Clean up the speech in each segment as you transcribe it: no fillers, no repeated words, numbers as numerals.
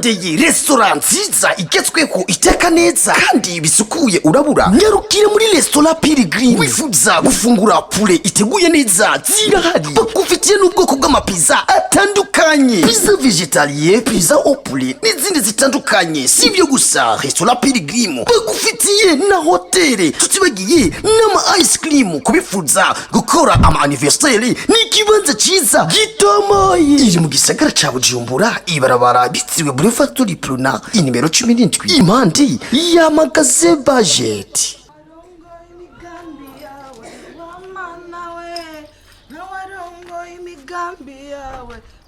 urondeye restaurant nziza igezweho iteka neza kandi bisukuye urabura nyarukire muri restaurant Pilgrim. Wifuza gufungura poulet iteguye neza zirahari, bakufitiye n'ubwoko bw'amapiza atandukanye, pizza vegetalien, pizza au poulet n'izindi zitandukanye. Si ibyo gusa, restaurant Pilgrim bagufitiye na hoteli, tutibagiye n'ama ice cream kubifuza gukora ama anniversaire. N'ikibanza cyiza gitomoye iri mu gisagara ca Bujumbura, ibarabara bitiriwe Boulevard du Pruna, inimero 17 impande ya magaze budget.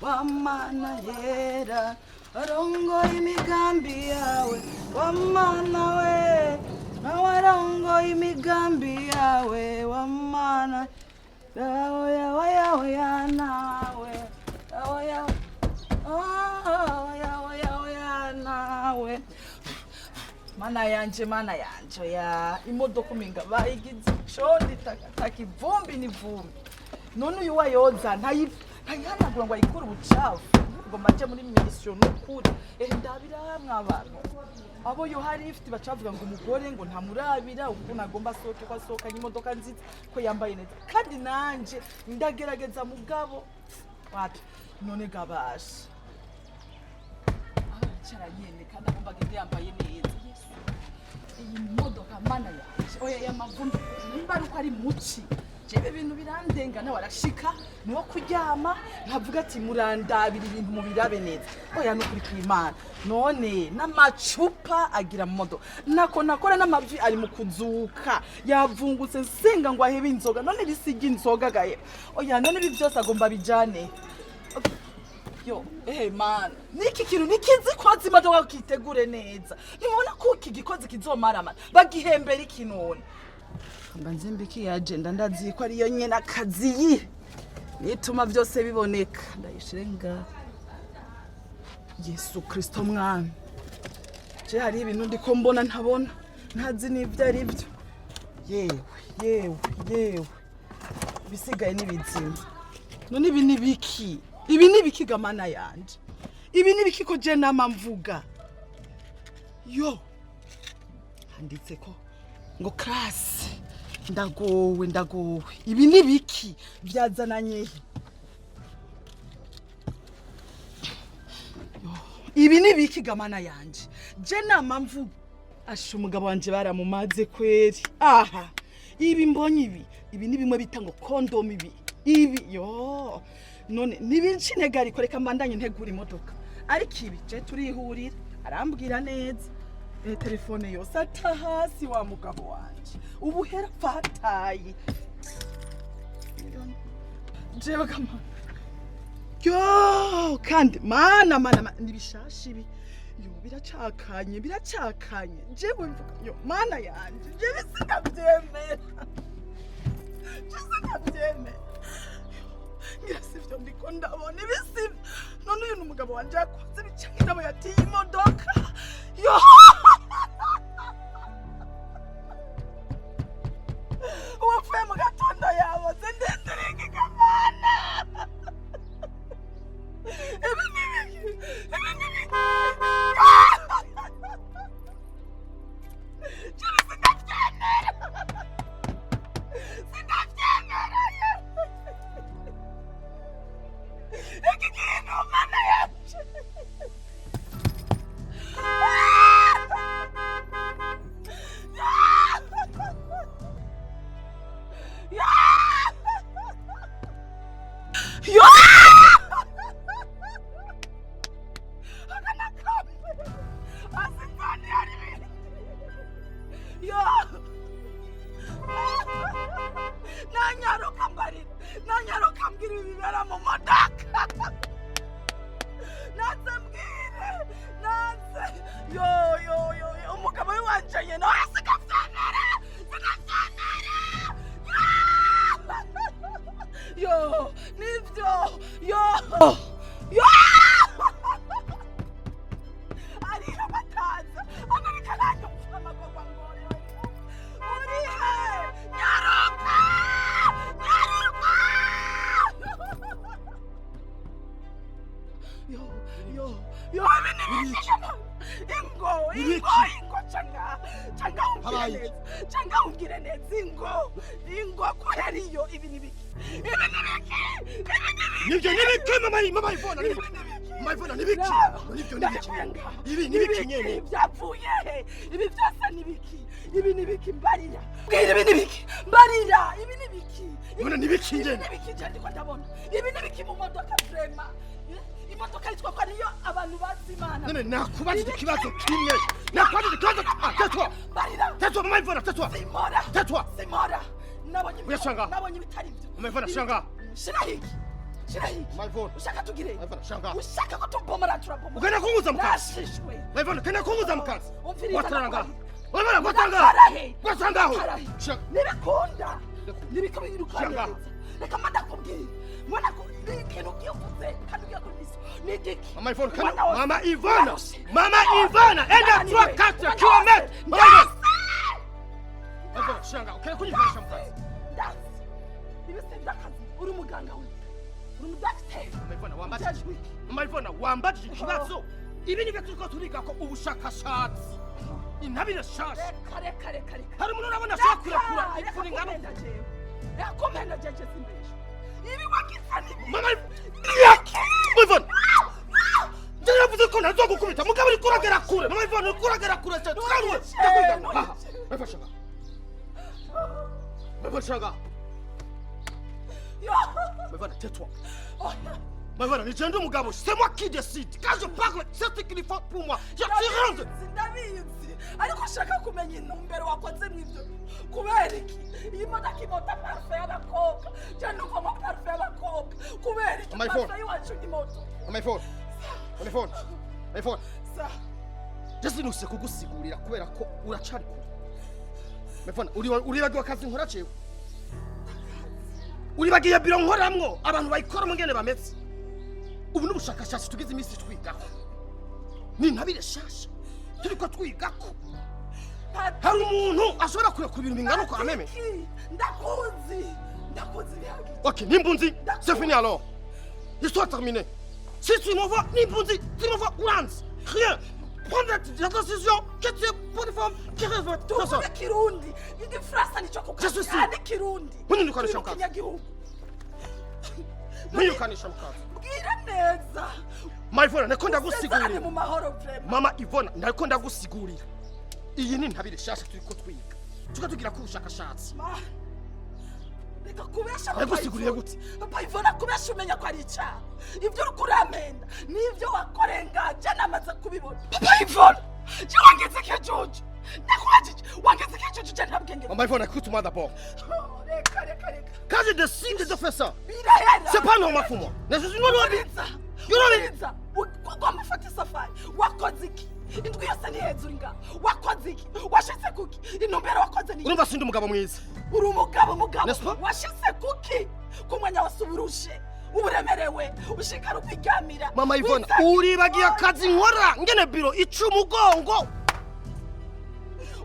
Wamana yera arongo imigambi yawe wamana we nawarongo imigambi yawe wamana yawe yawe yawe nawe yawe yawe yawe yawe nawe mana yanje ya imodoka uminga bayigize shondi takivumbi ni vumbi none uyu wayoza ntayihanagura ngo ayikure ubucafu ngo maje muri mission n'ukuri ndabira mw'abantu abo yo hari ifite bacavuga ngo umugore ngo ntamurabira uko nagomba soke kwa soka imodoka nziza ko yambaye neza kandi nanje ndagerageza mugabo wati none gabasha acara nyene kandi agomba gende yambaye neza iyi modoka mana yaje oya yamavumbi nimba ruko ari muci jebe ibintu birandengana warashika niwo kuryama nkavuga ati murandabira ibintu mu birabe neza oya no kuri kw'Imana none n'amacupa agira mu modoka nakora n'amavi ari mu kuzuka yavungutse nsenga ngo ahebe inzoga none risigi inzoga gaye oya none ibi byose agomba bijane yo man niki kintu nikizi kwazi imodoka kitegure neza nimubona ko iki gikozi kizomarama bagihembera ikinone mbanze mbiki ya agenda ndazi ko ari yo nyene akazi nituma byose biboneka ndayishirenga Yesu Kristo mwami je hari ibintu ndiko mbona ntabona ntazi n'ibyo ari byo yewe bisigaye n'ibizima none ibi nibiki gamana yanje ibi nibiki ko je nama mvuga yo handitse ko ngo class ndagowe ibi nibiki byazananye ibi nibiki gamana yanje je nama mvuga asha umugabo wanje baramumaze kweri aha ibi mbonye ibi ni bimwe bita ngo condom ibi yo none nibinci negari koreka mbandanye ntegura imodoka ariko ibi je turihurira arambwira neza telefone yose atahasi wa mugabo wanje ubuhera fatayi jewe kama yo kandi mana nibishashi ibi yo biracakanye jewe mvuga yo mana yanje jewe sinabyemera ngira ndiko ndabona ibisi none uyu numugabo wanje yakoze bicange nabo yatiye imodoka yo wapfuye mu gatondo yaboze ndenderenge kamana ibi nibiki nanyaruka mbwira ibibera mu modoka nanze yo umugabo wanje nyene sikafyanera yo nivyo yo ari abataza amerika nanyo mfama kwa ngore urihe nyaruka Yo ingo changa ungire neza ingo kweriyo ibi nibiki mama ivona nibiki ibi nibiki nyene byapfuye ibi byose nibiki ibi nibiki mbarira ibi nibiki Mbona nibiki nyene nibiki cyane ko ndabona ibi nibiki mu modoka vrema imodoka yitwa kwa niyo abantu bazimana none nakubajije ikibazo kimwe tetwa mama ivona tetwa simora nabonye bitari byo mama ivona shanga shirahiki mama ivona ushaka tugire mama ivona shanga ushaka ko tubomora turabomora ugana kunguza mukasi nashishwe mama ivona kana kunguza mukasi wataranga watangaho nibikunda nibikabirukana reka mandakubwira mwana ko ikintu kivuze kandi uyakunise nigiki mama Ivona enda 3-4 km mama shanga ukene kunyifanisha mukasi ibisenda kazi uri umuganga we uri umudoctor mama Ivona wambajije ikibazo ibi nibyo turiko turiga ko ubushakashatsi intabire shasha kare hari umuntu urabona ashaka kurakura ipfura ingano yakomenda jeje simbesha ibi wakisani mama Ivona ndavuze ko nazogukubita mugabo uri kuragera kure mama Ivona uri kuragera kure cyane twanwe ndakugana mama shanga mama Ivona tais-toi mama Ivona ni jende umugabo c'est moi qui décide quand je parle c'est ce qu'il faut pour moi je te rends ndabizi ariko shaka kumenya intumbero wakoze mw'ibyo kubera iki iyi modoka imota parfait y'abakobwa cyane uko mo parfait y'abakobwa kubera iki parfait y'uwacu ni moto mama Ivona Jesi nuse kugusigurira kubera ko uracari kure mama Ivona uribagiye akazi nkora cewe uribagiye biro nkoramwo abantu bayikora mu ngene bameze ubu n'ubushakashatsi tugize iminsi twigako ni ntabire shasha turiko twigako hari umuntu ashobora kurekura ibintu bingana uko ameme ndakuzi bihagije ok nimbunzi c'est fini alors l'histoire terminée si tu m'envoies nimbunzi tu m'envoies uranzi rien prendre la décision que tu es pour une femme qui rêve tout ça kirundi igifrasa nico kukaza ni kirundi munyirukanisha mkazi bwira neza mama Ivona ndako ndagusigurira mu mahoro vrema mama Ivona ndako ndagusigurira iyi ni ntabire shasha turiko twiga tugira ku bushakashatsi reka kubesha ndagusiguriye gute papa Ivona kubesha umenya ko ari icaha ibyo uri kuramenda nivyo wakorengaje namaze kubibona papa Ivona je wangeze kejojo nakubajije wangeze kejojo je ntabwenge mama Ivona écoute-moi d'abord reka quand je décide de faire ça birahera c'est pas normal pour moi je suis Yorobiza ugomba ufata isafari wakoze iki indwi yose ni hejuru nga wakoze iki washitse kuki intumbero wakoze ni urumva sindi umugabo mwiza uri umugabo washitse kuki kumwanya wasuburushe uburemerewe ushikara ukwiryamira mama Ivona uribagiye akazi nkora ngene biro ica umugongo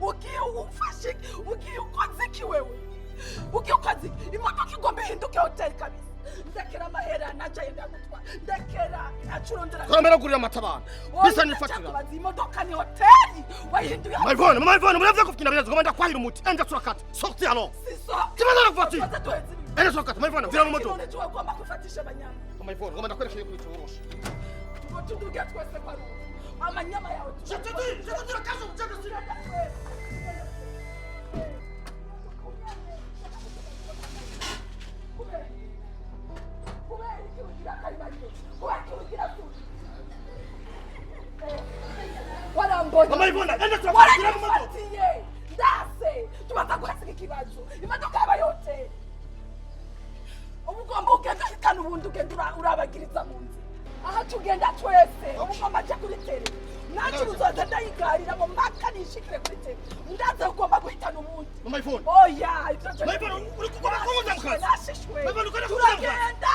ugiye ufashe ugiye ukoze iki wewe ugiye ukoze iki imodoka igomba ihinduke hoteli kabisa ndekera amahera najaye ndagutwa ndekera acurondera kamera gurira amatabana bisa nifatira imodoka ni hoteli wayihinduye mama Ivona muravye kufina bizazo ngomba ndakwahira umuti enda turakata sorti alors tibaza la voiture enda turakata mama Ivona vira mu moto none tuwa kwamba kufatisha abanyama mama Ivona ngomba ndakwerekeye kuri tuworosha tugo tuduge twese kwa amanyama yawe je te dis la case je te dis mama Ivona enda turakata mu moto ndase tubaza guhasiga ikibazo imodoka yaba yote ubugomba ugenda hitana ubundi ugenda urabagiriza mu nzi aha tugenda twese ubugomba aje kuri tere nacu uzoza ndayigarira mu mpaka nishikire kuri tere ndaza ugomba guhitana ubundi mama Ivona oya ibyo mama Ivona uri kugomba kunguza mukazi nashishwe mama Ivona ukora kunguza turagenda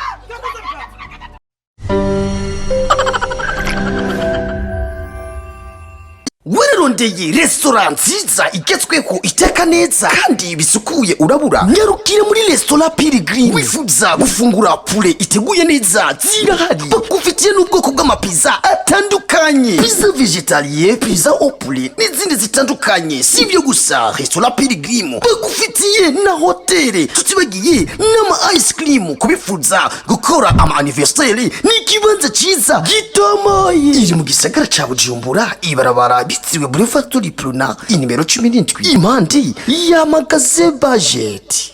wirunde urondeye restaurant nziza igezweho iteka neza kandi bisukuye urabura nyarukire muri restaurant Pilgrim. Wifuza gufungura poulet iteguye neza zirahari bagufitiye n'ubwoko bw'amapiza atandukanye, pizza vegetalien, pizza au poulet n'izindi zitandukanye. Sivyo gusa, restaurant Pilgrim bagufitiye na hoteli, tutibagiye n'ama ice cream kubifuza gukora ama anniversaire. N'ikibanza ciza gitomoye iri mu gisagara ca Bujumbura, ibarabara bitiwe Boulevard Pruna, inimero 17 impande ya magaze budget.